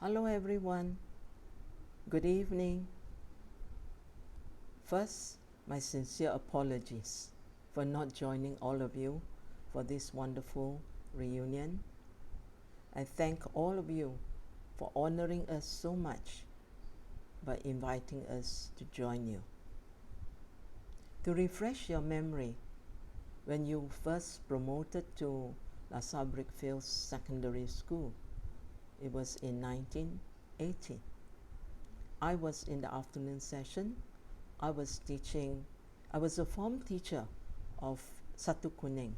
Hello everyone, good evening. First, my sincere apologies for not joining all of you for this wonderful reunion. I thank all of you for honoring us so much by inviting us to join you. To refresh your memory, when you first promoted to LaSalle Brickfields Secondary School, it was in 1980. I was in the afternoon session. I was a form teacher of Satu Kuning,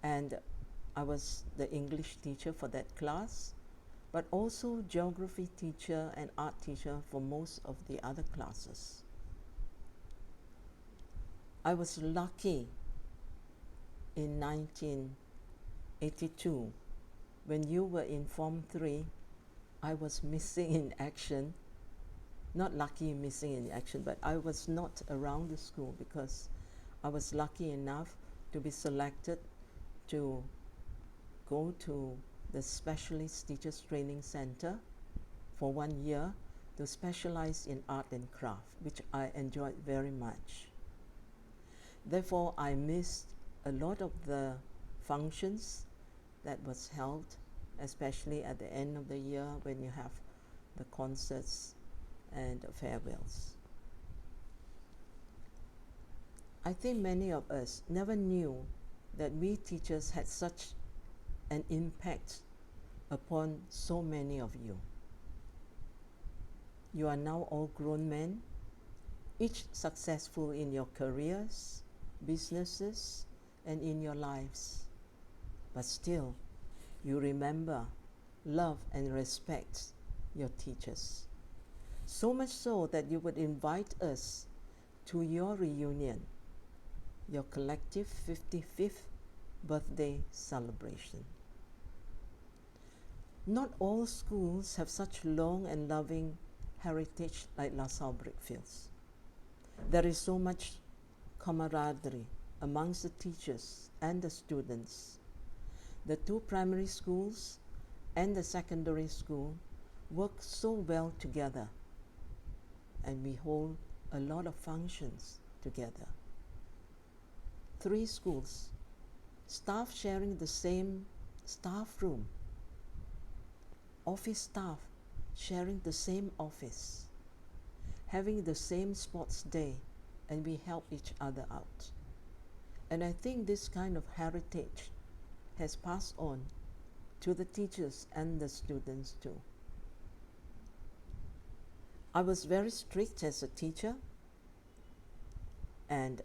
and I was the English teacher for that class, but also geography teacher and art teacher for most of the other classes. I was lucky in 1982 when you were in Form 3. I was missing in action, not lucky in missing in action, but I was not around the school because I was lucky enough to be selected to go to the Specialist Teachers Training Center for 1 year to specialize in art and craft, which I enjoyed very much. Therefore, I missed a lot of the functions that was held, especially at the end of the year when you have the concerts and farewells. I think many of us never knew that we teachers had such an impact upon so many of you. You are now all grown men, each successful in your careers, businesses, and in your lives. But still, you remember, love, and respect your teachers. So much so that you would invite us to your reunion, your collective 55th birthday celebration. Not all schools have such long and loving heritage like LaSalle Brickfields. There is so much camaraderie amongst the teachers and the students. The two primary schools and the secondary school work so well together, and we hold a lot of functions together. 3 schools, staff sharing the same staff room, office staff sharing the same office, having the same sports day, and we help each other out. And I think this kind of heritage has passed on to the teachers and the students too. I was very strict as a teacher, and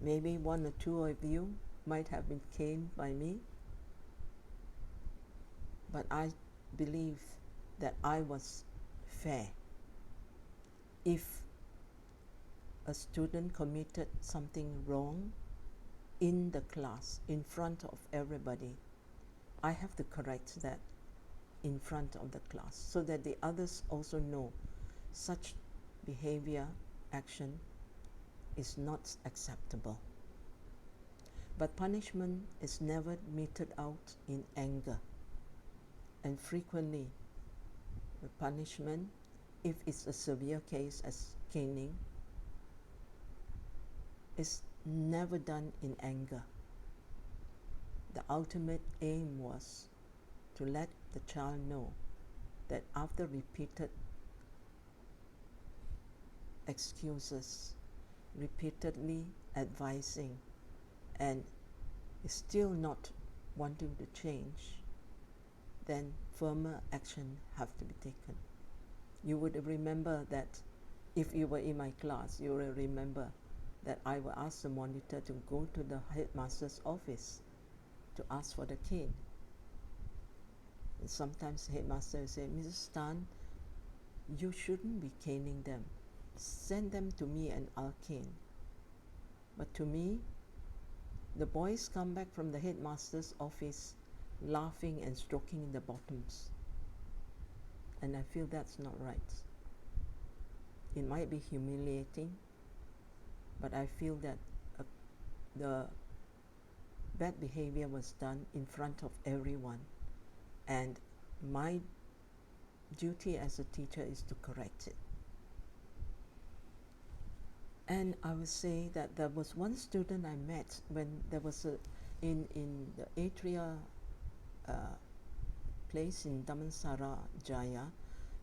maybe 1 or 2 of you might have been caned by me, but I believe that I was fair. If a student committed something wrong in the class, in front of everybody, I have to correct that in front of the class so that the others also know such behavior, action is not acceptable. But punishment is never meted out in anger. And frequently, the punishment, if it's a severe case as caning, is never done in anger. The ultimate aim was to let the child know that after repeated excuses, repeatedly advising, and is still not wanting to change, then firmer action have to be taken. You would remember that if you were in my class, you will remember that I will ask the monitor to go to the headmaster's office to ask for the cane. And sometimes the headmaster will say, Mrs. Tan, you shouldn't be caning them. Send them to me and I'll cane. But to me, the boys come back from the headmaster's office laughing and stroking the bottoms. And I feel that's not right. It might be humiliating, but I feel that the bad behavior was done in front of everyone, and my duty as a teacher is to correct it. And I would say that there was one student I met when there was in the Atria place in Damansara Jaya,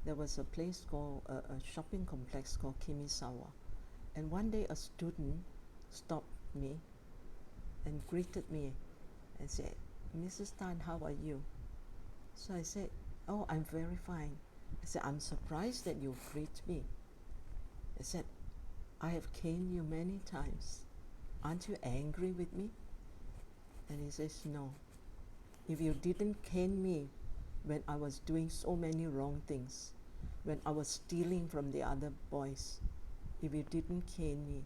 there was a place called a shopping complex called Kimisawa. And one day a student stopped me and greeted me and said, "Mrs. Tan, how are you?" So I said, "Oh, I'm very fine." I said, "I'm surprised that you greet me." I said, "I have caned you many times. Aren't you angry with me?" And he says, "No. If you didn't cane me when I was doing so many wrong things, when I was stealing from the other boys, if you didn't cane me,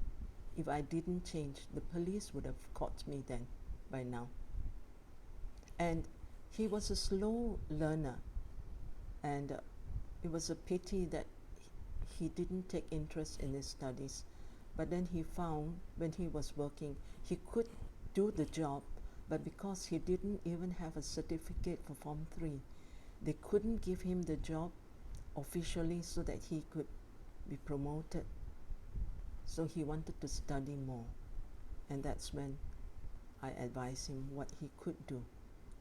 if I didn't change, the police would have caught me then by now." And he was a slow learner, and it was a pity that he didn't take interest in his studies. But then he found when he was working, he could do the job, but because he didn't even have a certificate for Form 3, they couldn't give him the job officially so that he could be promoted. So he wanted to study more. And that's when I advised him what he could do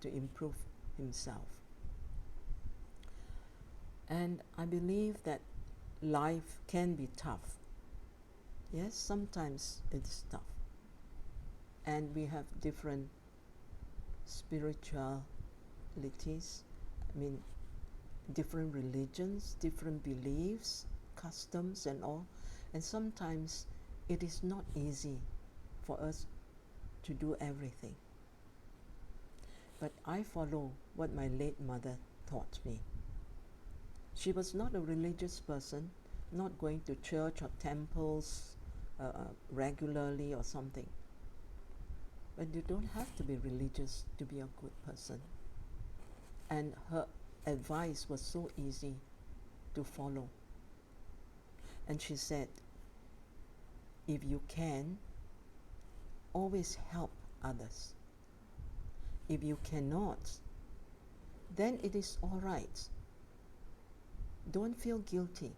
to improve himself. And I believe that life can be tough. Yes, sometimes it's tough. And we have different spiritualities, different religions, different beliefs, customs and all. And sometimes it is not easy for us to do everything. But I follow what my late mother taught me. She was not a religious person, not going to church or temples regularly or something. But you don't have to be religious to be a good person. And her advice was so easy to follow. And she said, if you can, always help others. If you cannot, then it is all right. Don't feel guilty.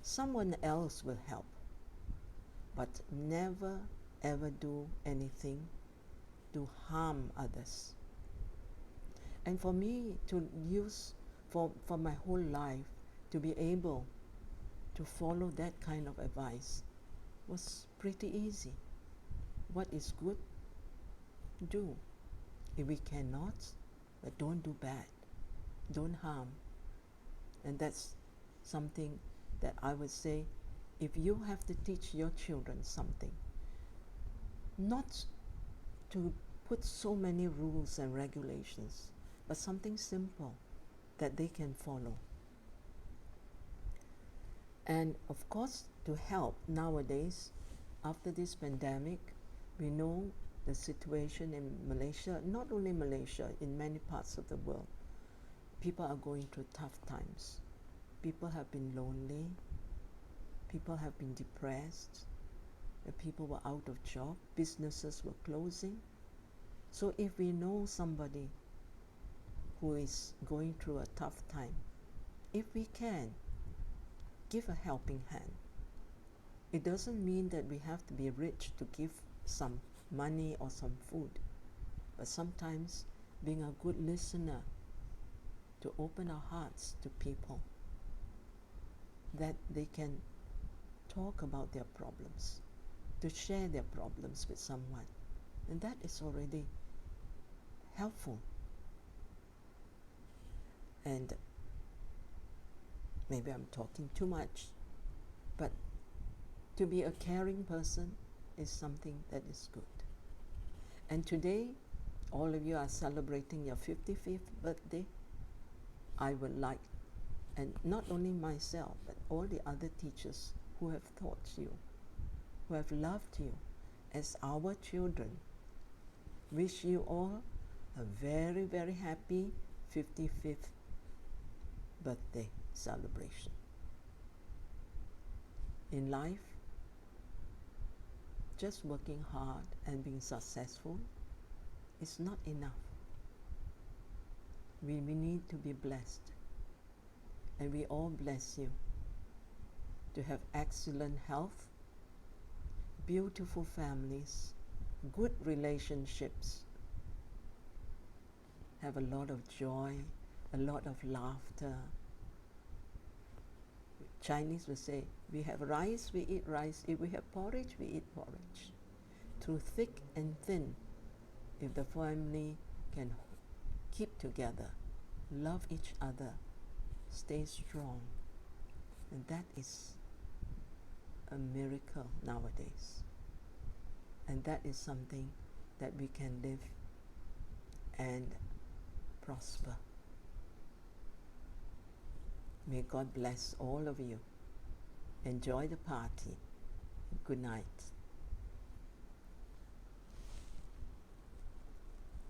Someone else will help. But never ever do anything to harm others. And for me to use, for my whole life, to be able to follow that kind of advice was pretty easy. What is good, do. If we cannot, but don't do bad. Don't harm. And that's something that I would say, if you have to teach your children something, not to put so many rules and regulations, but something simple that they can follow. And of course, to help nowadays, after this pandemic, we know the situation in Malaysia, not only Malaysia, in many parts of the world, people are going through tough times. People have been lonely, people have been depressed, the people were out of job, businesses were closing. So if we know somebody who is going through a tough time, if we can, give a helping hand. It doesn't mean that we have to be rich to give some money or some food, but sometimes being a good listener, to open our hearts to people, that they can talk about their problems, to share their problems with someone, and that is already helpful. And maybe I'm talking too much, but to be a caring person is something that is good. And today, all of you are celebrating your 55th birthday. I would like, and not only myself, but all the other teachers who have taught you, who have loved you as our children, wish you all a very, very happy 55th birthday celebration. In life, just working hard and being successful is not enough. We need to be blessed. And we all bless you to have excellent health, beautiful families, good relationships, have a lot of joy, a lot of laughter. Chinese will say, we have rice, we eat rice. If we have porridge, we eat porridge. Through thick and thin, if the family can keep together, love each other, stay strong, and that is a miracle nowadays. And that is something that we can live and prosper. May God bless all of you. Enjoy the party. Good night.